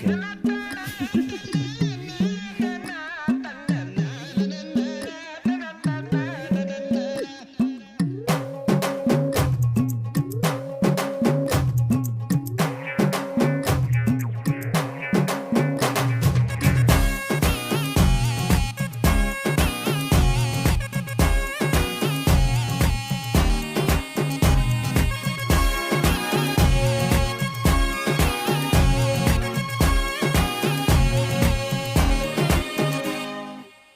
Okay.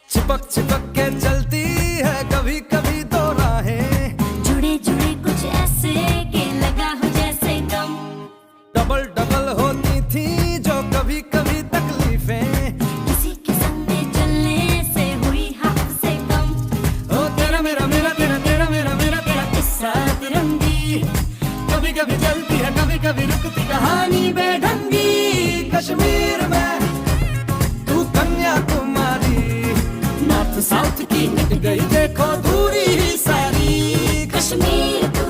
चिपक चिपक के चलती है कभी कभी दो राहें, जुड़े जुड़े कुछ ऐसे के लगा हो जैसे गम। डबल डबल होती थी जो कभी कभी तकलीफें, किसी के संग में चलने से हुई हाथ से कम। ओ तेरा मेरा मेरा तेरा तेरा मेरा मेरा तेरा किस्सा तिरंगी कभी कभी चलती है कभी कभी रुकती कहानी बेढंगी। कश्मीर में तू कन्याकुमारी, नॉर्थ साउथ की मिट गई देखो दूरी ही सारी। कश्मीर तू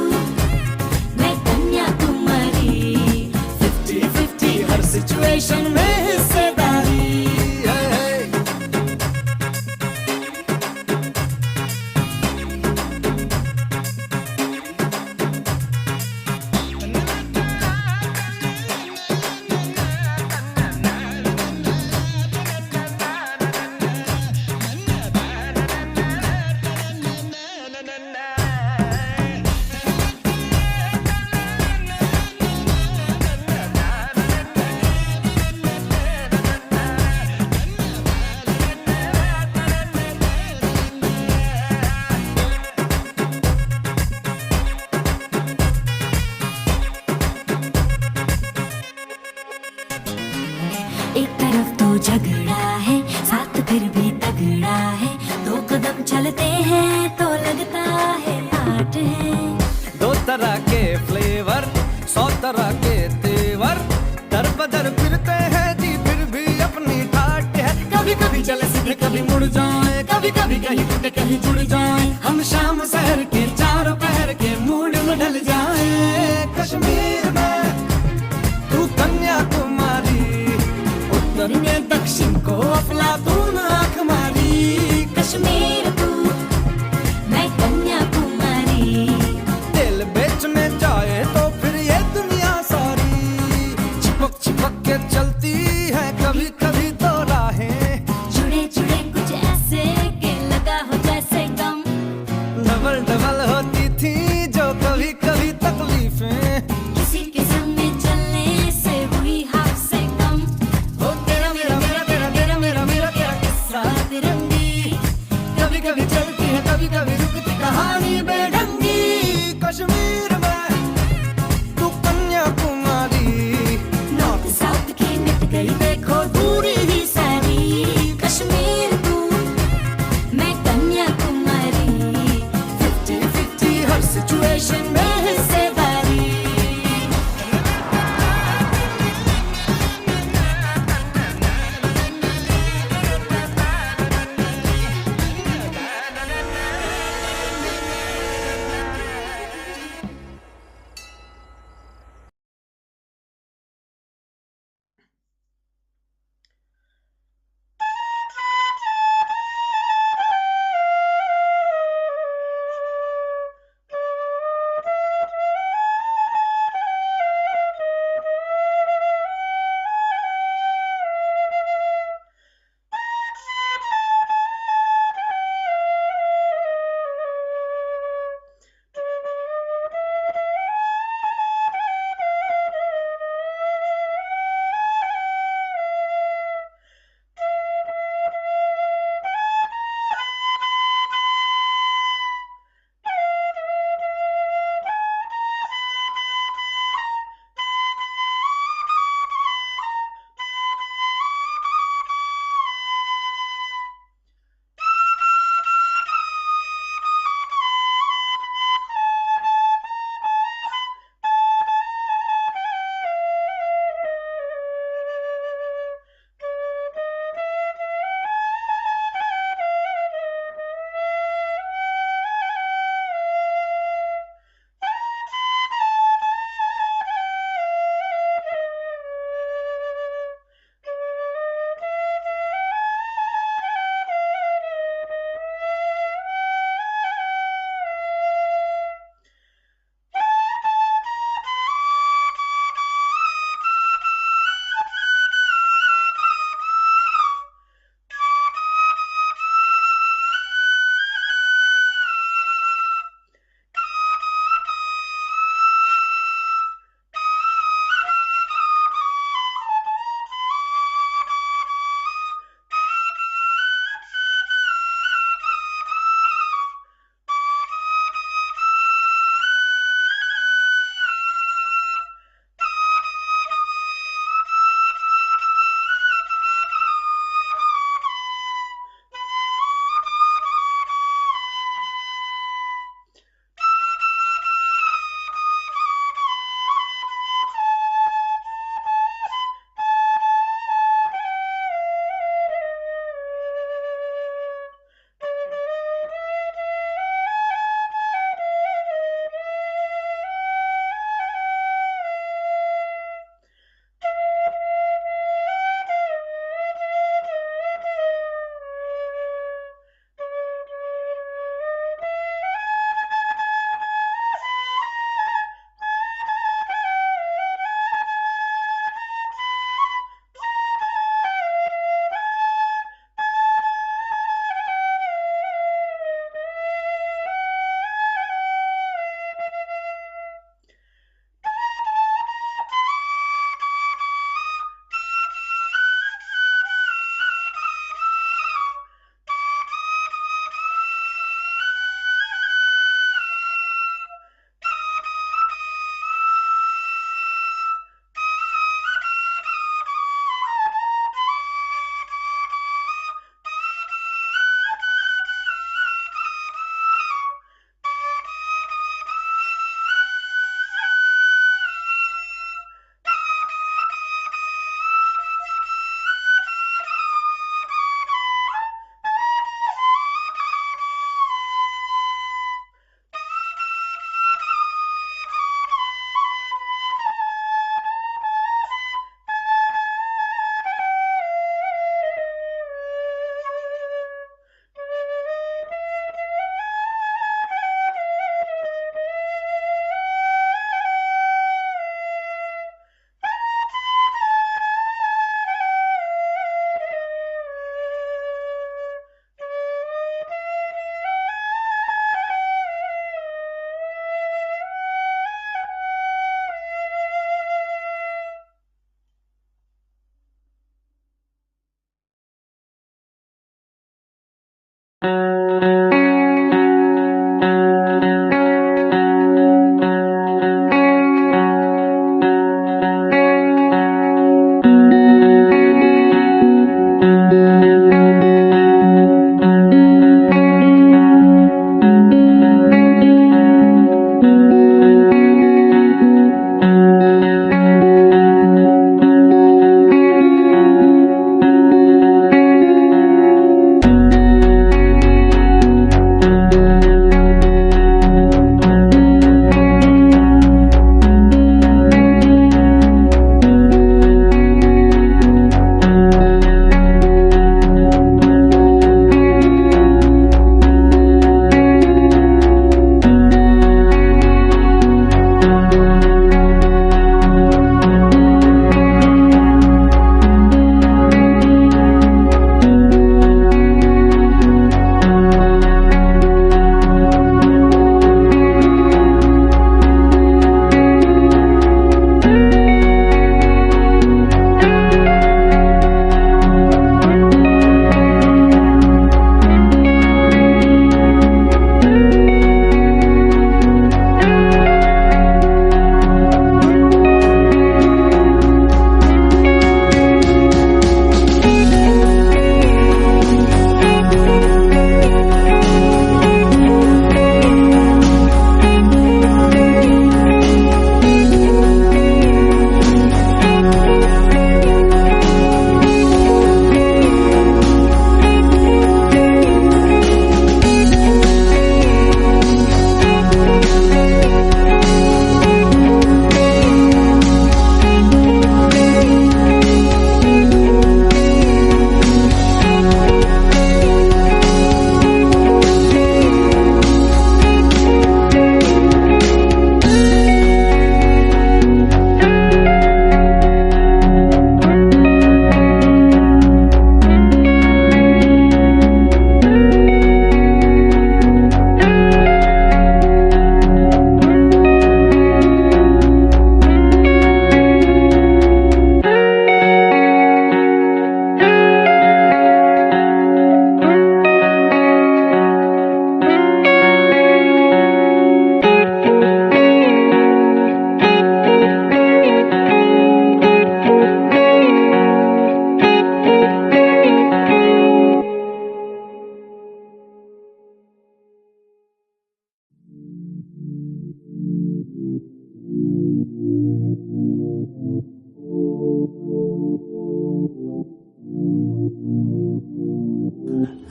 मैं कन्याकुमारी, 50-50 हर सिचुएशन में हिस्सेदारी। एक तरफ तो झगड़ा है साथ फिर भी तगड़ा है। दो कदम चलते हैं तो लगता है आठ है। दो तरह के फ्लेवर 100 तरह के तेवर, दर बदर फिरते हैं जी फिर भी अपनी ठाट है। कभी कभी चले सीधे कभी मुड़ जाए, कभी कभी कहीं टूटे कहीं जुड़ जाए। हम शाम शहर के चारों पहर के मूड में ढल जाए। कश्मीर में तू कन्याकुमारी, उत्तर में दक्षिण को अफलातून आंख मारी। कश्मीर तू मैं कन्याकुमारी, दिल बेचने जाए तो फिर ये दुनिया सारी। चिपक चिपक के चलती है कभी कभी तो राहें, जुड़े जुड़े कुछ ऐसे के लगा हो जैसे गम। डबल डबल होती थी जो कभी कभी तकलीफें, किसी के संग में चलने से हुई हाथ से कम। ओ तेरा मेरा मेरा तेरा तेरा मेरा मेरा तेरा किस्सा तिरंगी कभी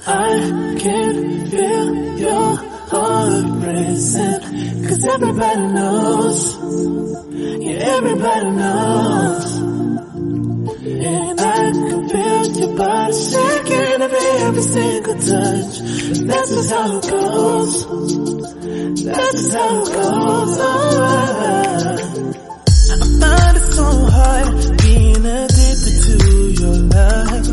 I can feel your heart racing, 'cause everybody knows, yeah, everybody knows. And I can feel your body shaking every single touch. That's just how it goes. That's just how it goes. I find it so hard being addicted to your love.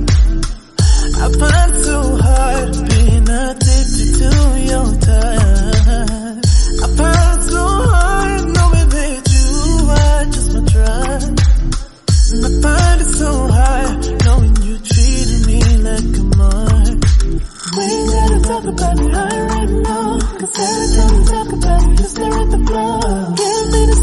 I find it so hard being addicted to your touch. I find it so hard knowing that you are just my drug. And I find it so hard knowing you treated me like a mark. We ain't gotta talk about it right now, 'cause every time we talk about it, you stare at the floor. Give me the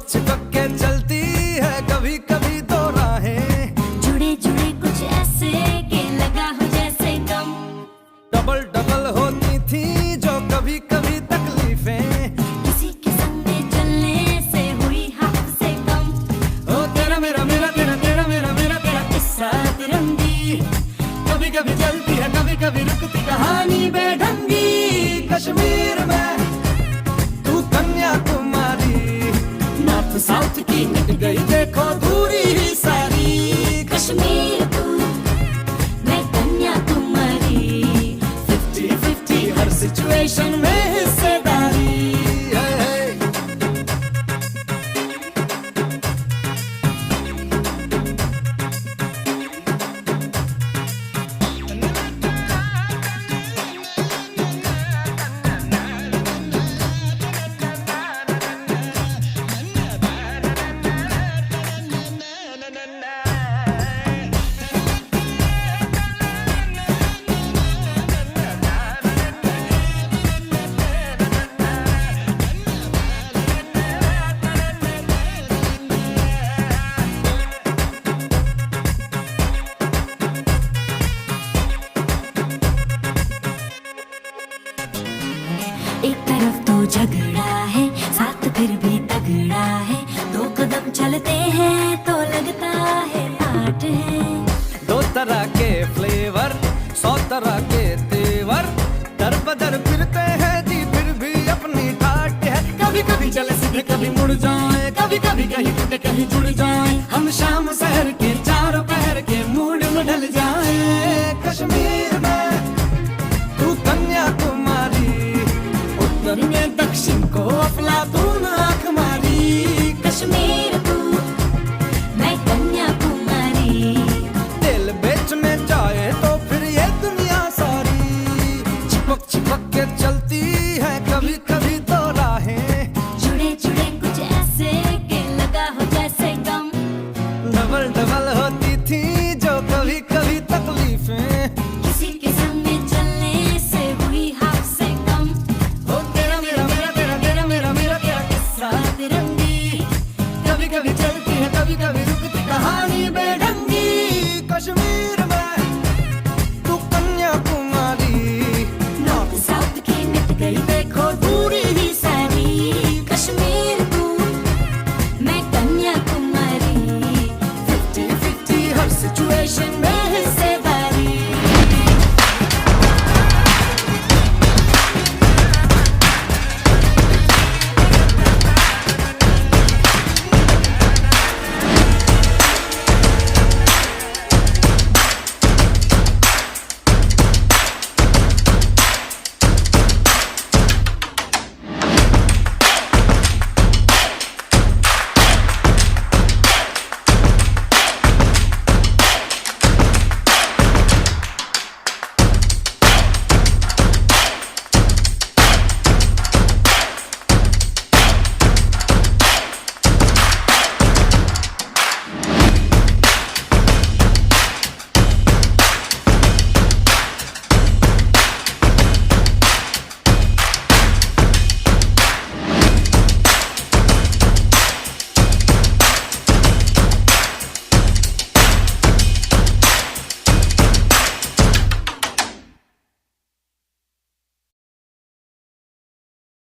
चिपक के चलती है कभी कभी दो राहें, जुड़े जुड़े कुछ ऐसे के लगा हो जैसे गम, डबल डबल होती थी जो कभी कभी तकलीफें, किसी के संग में चलने से हुई हाथ से कम। ओ तेरा मेरा मेरा तेरा तेरा मेरा मेरा तेरा किस्सा तिरंगी, कभी कभी चलती है कभी कभी रुकती कहानी बेढंगी। कश्मीर में तू कन्याकुमारी, नॉर्थ साउथ की मिट गई देखो दूरी ही सारी। कश्मीर तू मैं कन्याकुमारी, 50-50 हर सिचुएशन में हिस्सेदारी। एक तरफ तो झगड़ा है साथ फिर भी तगड़ा है, दो कदम चलते हैं तो लगता है आठ है। दो तरह के फ्लेवर, 100 तरह के तेवर, दर बदर फिरते हैं जी फिर भी अपनी ठाट है। कभी कभी चले सीधे कभी मुड़ जाए, कभी कभी कहीं टूटे कहीं जुड़ जाए, हम शाम शहर के चारों पहर के मूड में ढल जाए। कश्मीर में तू कन्याकुमारी, उत्तर में दक्षिण को अफलातून आंख मारी। कश्मीर